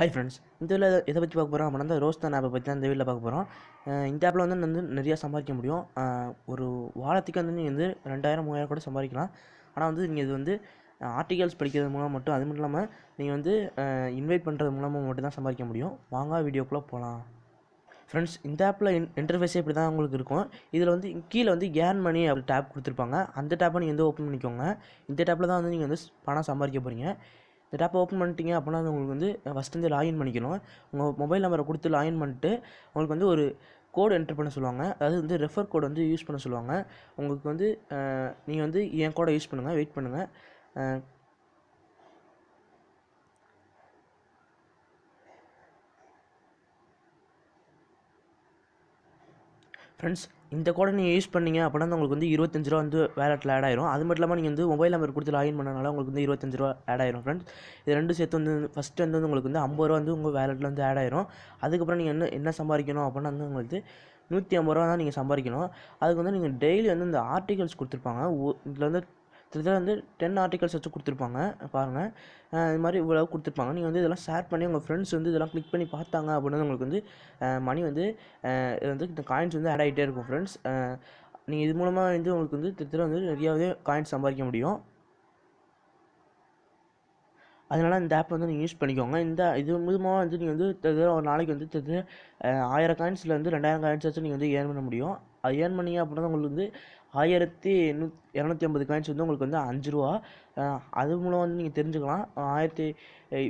Hi friends, இந்த இதில் எதை பற்றி பார்க்க போகிறோம் அப்படின்னா ரோஸ் தான் ஆப்பை பற்றி தான் இந்த வீடியோவில் பார்க்க போகிறோம். இந்த ஆப்பில் வந்து நிறையா சம்பாதிக்க முடியும். ஒரு வாரத்துக்கு வந்து நீங்கள் வந்து 2000 3000 கூட சம்பாதிக்கலாம். ஆனால் வந்து நீங்கள் இது வந்து ஆர்டிகல்ஸ் படிக்கிறது மூலம் மட்டும், அது மட்டும் இல்லாமல் நீங்கள் வந்து இன்வைட் பண்ணுறது மூலமாக மட்டும் தான் சம்பாதிக்க முடியும். வாங்க வீடியோக்குள்ளே போகலாம். ஃப்ரெண்ட்ஸ், இந்த ஆப்பில் இன்டர்ஃபேஸே இப்படி தான் உங்களுக்கு இருக்கும். இதில் வந்து கீழே வந்து ஏர்ன் மணி அப்படி டேப் கொடுத்துருப்பாங்க. அந்த டேப்பை நீங்கள் வந்து ஓப்பன் பண்ணிக்கோங்க. இந்த டேப்பில் தான் வந்து நீங்கள் வந்து பணம் சம்பாதிக்க போகிறீங்க. இந்த டேப்பை ஓப்பன் பண்ணிட்டீங்க அப்படின்னா வந்து உங்களுக்கு வந்து ஃபஸ்ட்டு வந்து லாகின் பண்ணிக்கணும். உங்கள் மொபைல் நம்பரை கொடுத்து லாகின் பண்ணிட்டு உங்களுக்கு வந்து ஒரு கோடு என்ட்ரு பண்ண சொல்லுவாங்க. அதாவது வந்து ரெஃபர் கோடு வந்து யூஸ் பண்ண சொல்லுவாங்க. உங்களுக்கு வந்து நீங்கள் வந்து என் கோடை யூஸ் பண்ணுங்கள், வெயிட் பண்ணுங்கள். ஃப்ரெண்ட்ஸ், இந்த கோடை நீங்கள் யூஸ் பண்ணீங்க அப்படின்னா உங்களுக்கு வந்து 25 ரூபா வந்து வேலெட்டில் ஆட் ஆயிரும். அது மட்டும் இல்லாமல் நீங்கள் வந்து மொபைல் நம்பர் கொடுத்து லாகின் பண்ணனால உங்களுக்கு வந்து 25 ரூபா ஆட் ஆயிரும். ஃப்ரெண்ட்ஸ், இது ரெண்டும் சேர்த்து வந்து ஃபஸ்ட்டு வந்து உங்களுக்கு வந்து 50 ரூபா வந்து உங்கள் வேலெட்டில் வந்து ஆட் ஆயிரும். அதுக்கப்புறம் நீங்கள் என்ன சம்பாதிக்கணும் அப்படின்னா வந்து உங்களுக்கு 150 ரூபா தான் நீங்கள் சம்பாதிக்கணும். அதுக்கு வந்து நீங்கள் டெய்லி வந்து இந்த ஆர்டிகல்ஸ் கொடுத்துருப்பாங்க. இதில் வந்து இதில் வந்து 10 ஆர்டிகல்ஸ் வச்சு கொடுத்துருப்பாங்க. பாருங்கள், இது மாதிரி இவ்வளோ கொடுத்துருப்பாங்க. நீங்கள் வந்து இதெல்லாம் ஷேர் பண்ணி உங்கள் ஃப்ரெண்ட்ஸ் வந்து இதெல்லாம் கிளிக் பண்ணி பார்த்தாங்க அப்படின்னா உங்களுக்கு வந்து மணி வந்து இது வந்து இந்த காயின்ஸ் வந்து ஆட் ஆகிட்டே இருக்கும். ஃப்ரெண்ட்ஸ், நீங்கள் இது மூலமாக வந்து உங்களுக்கு வந்து திருத்த வந்து நிறையாவே காயின்ஸ் சம்பாதிக்க முடியும். அதனால் இந்த ஆப் வந்து நீங்கள் யூஸ் பண்ணிக்கோங்க. இது மூலமாக வந்து நீங்கள் வந்து ஒரு நாளைக்கு வந்து 1000 காயின்ஸில் வந்து 2000 காயின்ஸ் வச்சு நீங்கள் வந்து ஏர்ன் பண்ண முடியும். அது ஏர்ன் பண்ணீங்க அப்படின்னா உங்களுக்கு வந்து 1250 காயின்ஸ் வந்து உங்களுக்கு வந்து 5 ரூபா. அது மூலம் வந்து நீங்கள் தெரிஞ்சுக்கலாம்.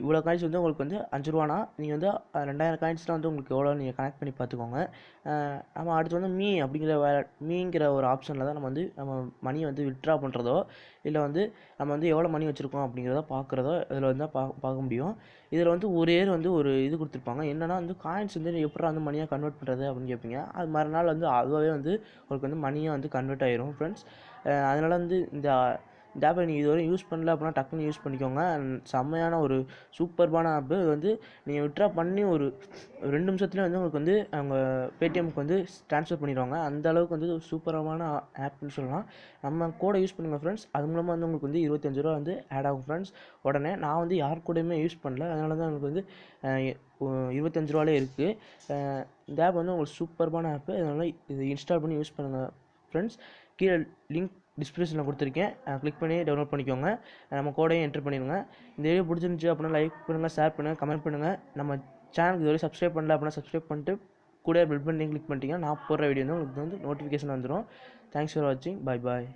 இவ்வளோ காயின்ஸ் வந்து உங்களுக்கு வந்து 5 ரூபானா நீங்கள் வந்து 2000 காயின்ஸ்லாம் வந்து உங்களுக்கு எவ்வளோ நீங்கள் கனெக்ட் பண்ணி பார்த்துக்கோங்க. நம்ம அடுத்து வந்து மீங்கிற ஒரு ஆப்ஷனில் தான் நம்ம மணியை வந்து வித்ட்ரா பண்ணுறதோ இல்லை வந்து நம்ம வந்து எவ்வளோ மணி வச்சுருக்கோம் அப்படிங்கிறத பார்க்குறதோ இதில் வந்து பார்க்க முடியும். இதில் வந்து ஒரு இது கொடுத்துருப்பாங்க. என்னென்னா வந்து காயின்ஸ் வந்து எப்படி வந்து மணியாக கன்வெர்ட் பண்ணுறது அப்படின்னு கேட்பீங்க. அது மறுநாள் வந்து அதுவாகவே வந்து உங்களுக்கு வந்து மணியாக வந்து கன்வெர்ட் ஆயிரும். ஃப்ரெண்ட்ஸ், அதனால் வந்து இந்த ஆப்பை நீங்கள் இதுவரை யூஸ் பண்ணல அப்படின்னா டக்குன்னு யூஸ் பண்ணிக்கோங்க. செம்மையான ஒரு சூப்பர்பான ஆப்பு. இது வந்து நீங்கள் வித்ட்ரா பண்ணி ஒரு 2 நிமிஷத்துலேயே வந்து உங்களுக்கு வந்து அவங்க பேடிஎம்க்கு வந்து ட்ரான்ஸ்ஃபர் பண்ணிடுவாங்க. அந்த அளவுக்கு வந்து ஒரு சூப்பரான ஆப்னு சொல்லலாம். நம்ம கோடை யூஸ் பண்ணுங்கள் ஃப்ரெண்ட்ஸ். அது மூலமாக வந்து உங்களுக்கு வந்து 25 ரூபா வந்து ஆட் ஆகும். ஃப்ரெண்ட்ஸ், உடனே நான் வந்து யார் கூடயுமே யூஸ் பண்ணல. அதனால தான் எனக்கு வந்து 25 ரூபாலே இருக்குது. இந்த ஆப் வந்து உங்களுக்கு சூப்பர்பான ஆப்பு. அதனால் இது இன்ஸ்டால் பண்ணி யூஸ் பண்ணுங்கள் ஃப்ரெண்ட்ஸ். கீழே லிங்க் டிஸ்கிரிப்ஷனில் கொடுத்துருக்கேன். கிளிக் பண்ணி டவுன்லோட் பண்ணிக்கோங்க. நம்ம கோடையும் என்ட்ரு பண்ணிடுங்க. இந்த வீடியோ பிடிச்சிருந்துச்சி அப்படின்னா லைக் பண்ணுங்கள், ஷேர் பண்ணுங்கள், கமெண்ட் பண்ணுங்கள். நம்ம சேனலுக்கு இதுவரை சப்ஸ்கிரைப் பண்ணல அப்படின்னா சப்ஸ்கிரைப் பண்ணிட்டு கூட பெல் பட்டனையும் கிளிக் பண்ணிட்டீங்கன்னா நான் போடுற வீடியோ வந்து உங்களுக்கு வந்து நோட்டிஃபிகேஷன் வந்துடும். தேங்க்ஸ் ஃபார் வாட்சிங். Bye bye.